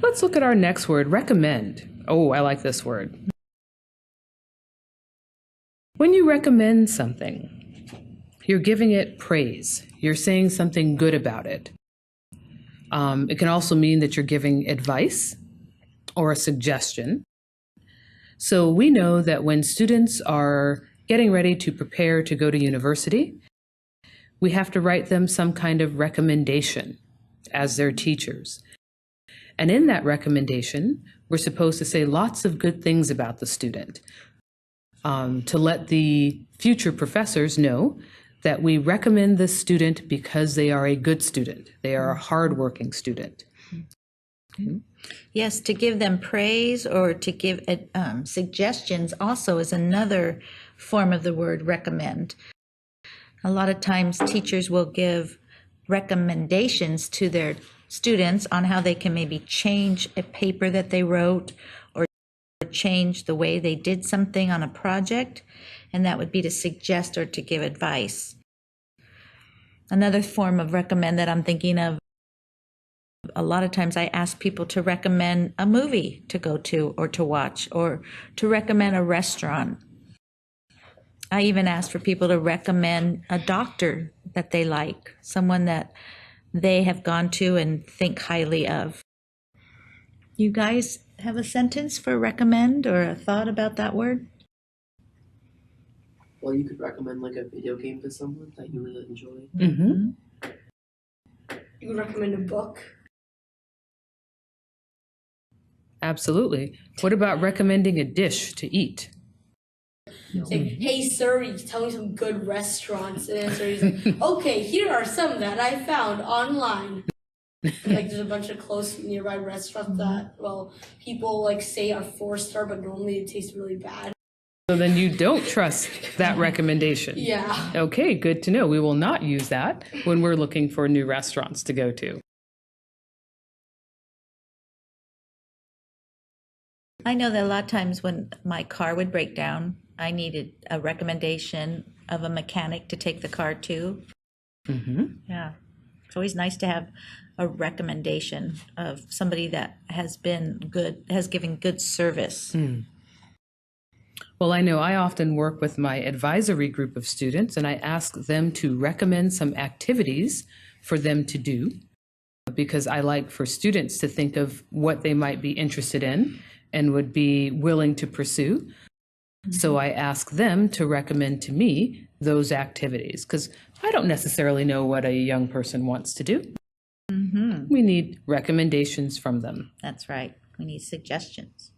Let's look at our next word, recommend. Oh, I like this word. When you recommend something, you're giving it praise. You're saying something good about it. It can also mean that you're giving advice or a suggestion. So we know that when students are getting ready to prepare to go to university, we have to write them some kind of recommendation as their teachers. And in that recommendation, we're supposed to say lots of good things about the student, to let the future professors know that we recommend this student because they are a good student. They are a hardworking student. Okay. Yes, to give them praise or to give suggestions also is another form of the word recommend. A lot of times teachers will give recommendations to their students on how they can maybe change a paper that they wrote or change the way they did something on a project, and that would be to suggest or to give advice. Another form of recommend that I'm thinking of, a lot of times I ask people to recommend a movie to go to or to watch, or to recommend a restaurant. I even ask for people to recommend a doctor that they like, someone that they have gone to and think highly of. You guys have a sentence for recommend or a thought about that word? Well, you could recommend like a video game to someone that you really enjoy. Mm-hmm. You could recommend a book. Absolutely. What about recommending a dish to eat? Say, hey Siri, tell me some good restaurants. And then Siri's like, okay, here are some that I found online. Like there's a bunch of close nearby restaurants that, well, people like say are 4-star, but normally it tastes really bad. So then you don't trust that recommendation. Yeah. Okay, good to know. We will not use that when we're looking for new restaurants to go to. I know that a lot of times when my car would break down, I needed a recommendation of a mechanic to take the car to. Mm-hmm. Yeah. It's always nice to have a recommendation of somebody that has been good, has given good service. Mm. Well, I know I often work with my advisory group of students, and I ask them to recommend some activities for them to do, because I like for students to think of what they might be interested in and would be willing to pursue. Mm-hmm. So I ask them to recommend to me those activities, because I don't necessarily know what a young person wants to do. Mm-hmm. We need recommendations from them. That's right. We need suggestions.